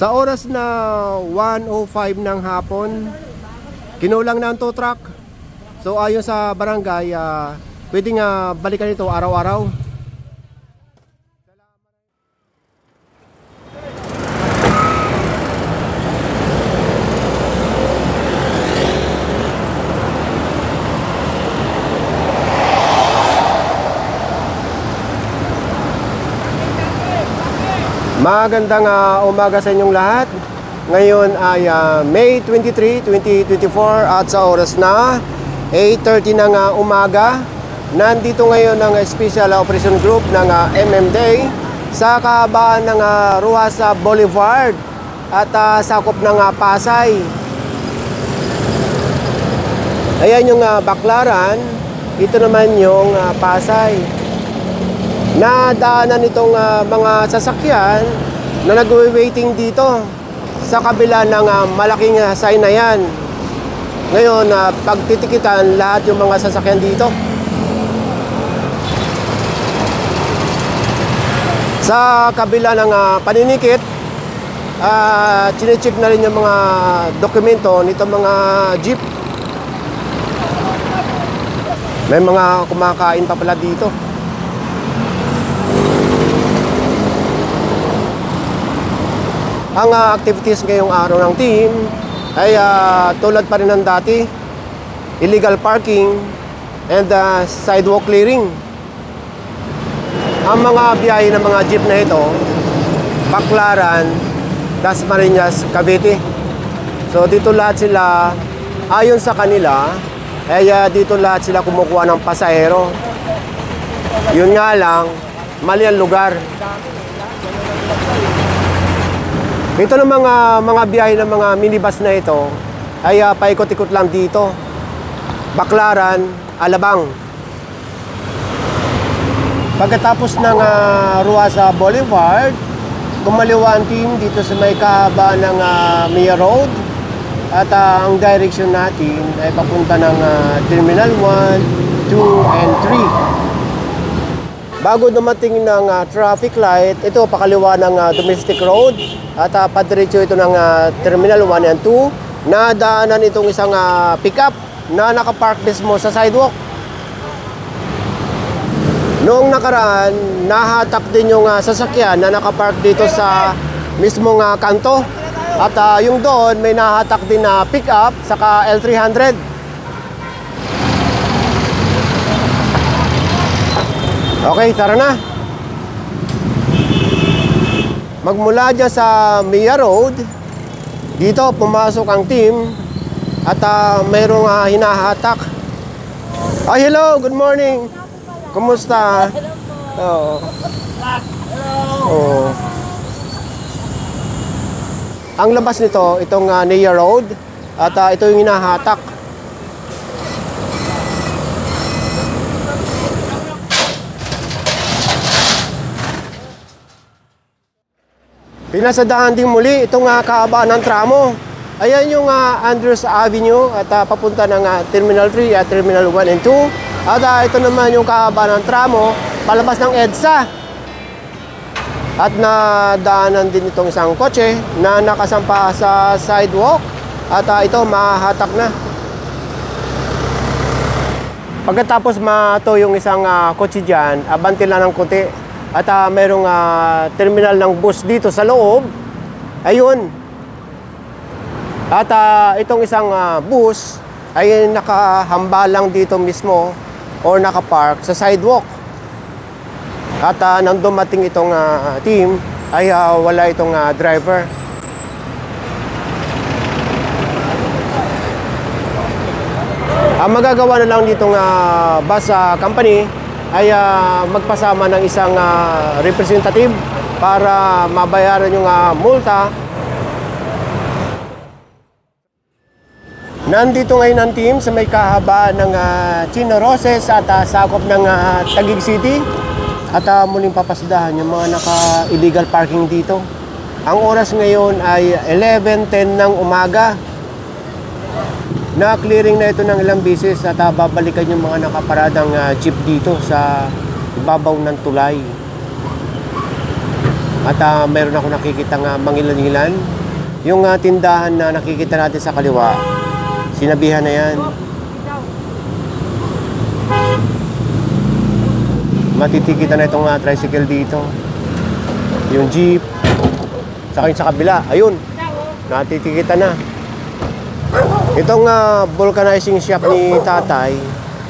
Sa oras na 1:05 ng hapon, kinulang na ang tow truck. So ayon sa barangay, pwedeng balikan ito araw-araw. Magandang umaga sa inyong lahat. Ngayon ay May 23, 2024 at sa oras na 8:30 ng umaga. Nandito ngayon ang Special Operation Group ng MMDA sa kahabaan ng Ruas Boulevard at sakop ng Pasay. Ayan yung Baclaran, ito naman yung Pasay. Nadaanan itong mga sasakyan na nag-waiting dito sa kabila ng malaking sign na yan. Ngayon, pagtitikitan lahat yung mga sasakyan dito. Sa kabila ng paninikit, chinecheck na rin yung mga dokumento nito mga jeep. May mga kumakain pa pala dito. Ang activities ngayong araw ng team ay tulad pa rin ng dati, illegal parking and sidewalk clearing. Ang mga biyahe ng mga jeep na ito, Baclaran, Dasmariñas, Cavite. So dito lahat sila, ayon sa kanila, ay dito lahat sila kumukuha ng pasahero. Yun nga lang, mali ang lugar. Ito ng mga biyahe ng mga minibus na ito ay paikot-ikot lang dito. Baclaran, Alabang. Pagkatapos ng Ruas Boulevard, kumaliwa ang team dito sa may kahaba ng Mia Road. At ang direction natin ay papunta ng Terminal 1, 2, and 3. Bago dumating ng traffic light, ito pakaliwa ng domestic road at padiretso ito ng Terminal 1 and 2. Nadaanan itong isang pickup na nakapark mismo sa sidewalk. Noong nakaraan, nahatak din yung sasakyan na nakapark dito sa mismong kanto. At yung doon, may nahatak din na pickup saka L300. Okay, tara na. Magmula dyan sa Mia Road, dito pumasok ang team at mayroong hinahatak. Hello, good morning. Kumusta? Oo. Oo. Ang labas nito, itong Mia Road at ito yung hinahatak. Pinasadahan din muli itong kahabaan ng tramo. Ayan yung Andrews Avenue at papunta ng Terminal 3 at Terminal 1 and 2. At ito naman yung kahabaan ng tramo palabas ng EDSA. At nadaanan din itong isang kotse na nakasampa sa sidewalk. At ito mahahatak na. Pagkatapos mato yung isang kotse dyan, abante lang ng konti. At mayroong terminal ng bus dito sa loob. Ayun. At itong isang bus ay nakahambalang dito mismo or nakapark sa sidewalk. At nang dumating itong team ay wala itong driver. Ang magagawa na lang ditong bus company ay magpasama ng isang representative para mabayaran yung multa. Nandito ngayon ang team sa may kahaba ng Chino Roses at sakop ng Taguig City at muling papasdahan yung mga naka-illegal parking dito. Ang oras ngayon ay 11:10 ng umaga. Na-clearing na ito ng ilang beses at babalikan yung mga nakaparadang jeep dito sa ibabaw ng tulay. At meron ako nakikita nga mangilan-ngilan. Yung tindahan na nakikita natin sa kaliwa, sinabihan na yan. Matitikita na itong tricycle dito. Yung jeep. Saka yung sa kabila, ayun, natitikita na. Itong vulcanizing shop ni tatay,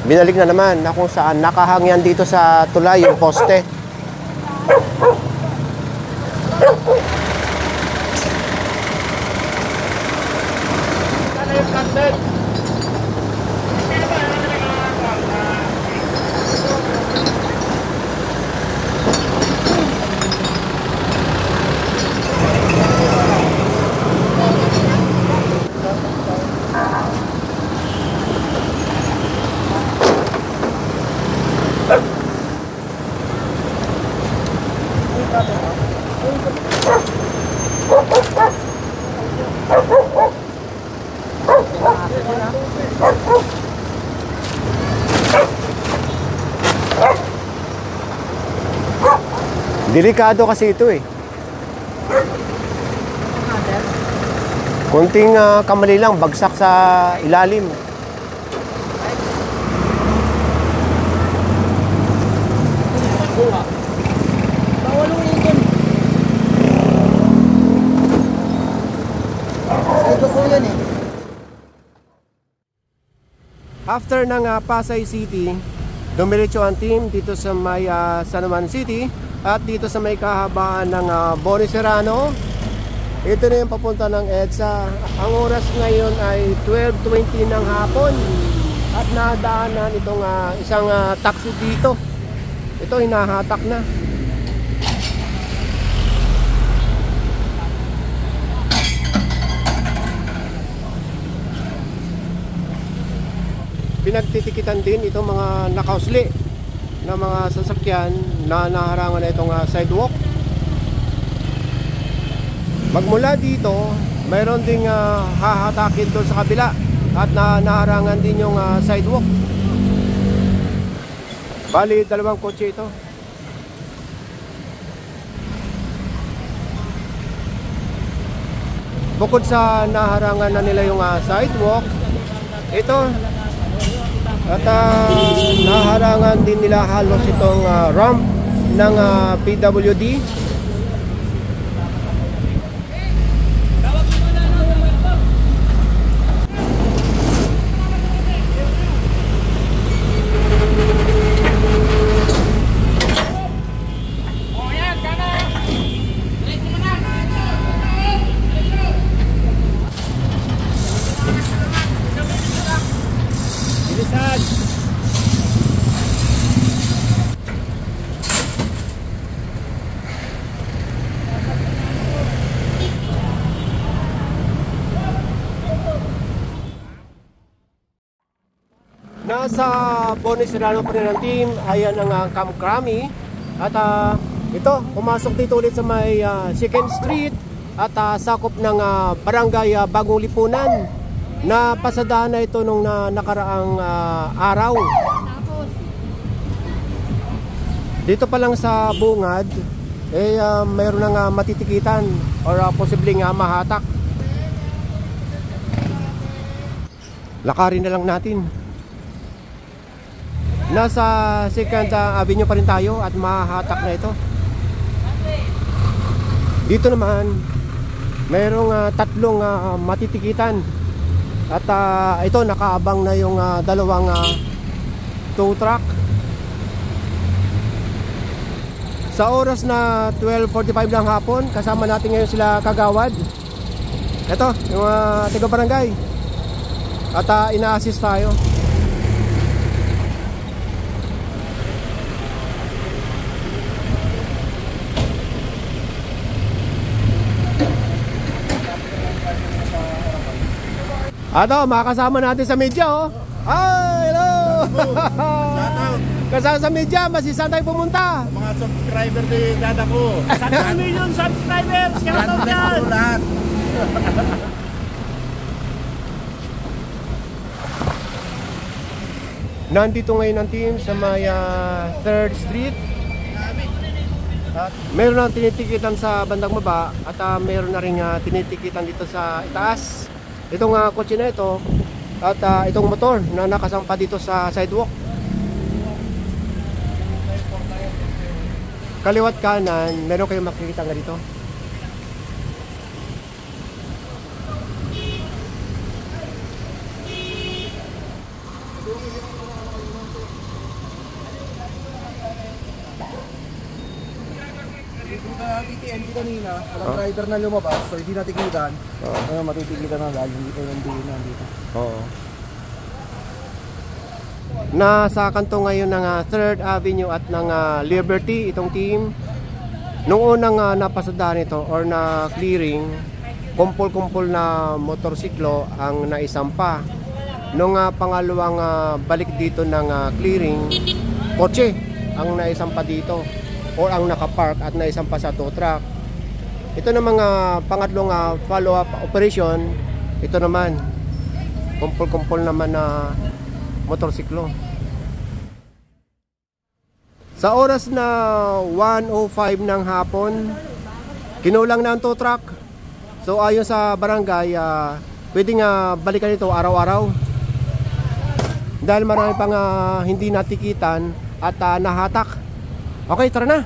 binalik na naman na kung saan nakahangyan dito sa tulay yung poste. Delikado kasi ito eh. Kunting kamali lang, bagsak sa ilalim. After ng Pasay City, dumiretso ang team dito sa may San Juan City at dito sa may kahabaan ng Boni Serrano. Ito na yung papunta ng EDSA. Ang oras ngayon ay 12:20 ng hapon at nadaanan itong isang taxi dito. Ito hinahatak na. Pinagtitikitan din itong mga nakausli na mga sasakyan na naharangan na itong sidewalk. Magmula dito, mayroon ding hahatakin doon sa kabila at naharangan din yung sidewalk. Bali, dalawang kotse ito. Bukod sa naharangan na nila yung sidewalk, ito at naharangan din nila halos itong ramp ng PWD. Nasa Boni Serrano pa rin ang team. Ayan ang Camp Crami. At ito, pumasok dito ulit sa may 2nd Street at sakop ng Barangay Bagong Lipunan. Napasadahan na ito nung nakaraang araw. Dito pa lang sa bungad, mayroon ng matitikitan or posibleng mahatak. Lakarin na lang natin. Nasa 2nd Avenue pa rin tayo at mahahatak na ito. Dito naman mayroong tatlong matitikitan. At ito nakaabang na yung dalawang tow truck. Sa oras na 12:45 ng hapon, kasama natin ngayon sila kagawad. Ito, yung taga barangay. At ina-assist tayo. Ato, makakasama natin sa media, oh. Hi, hello! Kasama sa media, saan tayo pumunta? Mga subscriber ni dada ko. 1 million subscribers! Shout out yan! Nandito ngayon ang team sa may 3rd Street. At meron na tinitikitan sa bandang baba at meron na rin tinitikitan dito sa itaas. Itong kotse na ito at itong motor na nakasampa dito sa sidewalk. Kaliwat kanan, meron kayong makikita nga dito. TTN ko kanina, walang rider na lumabas, so hindi natikitan. Ngayon matitikitan na dahil hindi kayo nandito. Oo. Nasa kanto ngayon ng 3rd Avenue at ng Liberty itong team. Nung unang napasadahan ito or na clearing, kumpol-kumpol na motorsiklo ang naisampa. Nung pangalawang balik dito ng clearing, kotse ang naisampa dito or ang nakapark at naisampa sa tow truck. Ito na mga pangatlong follow-up operation. Ito naman, kumpol-kumpol naman na motorsiklo. Sa oras na 1:05 ng hapon, kinulang na ang tow truck. So ayon sa barangay, pwedeng balikan ito araw-araw. Dahil marami pang hindi natikitan at nahatak. Okay, tara na.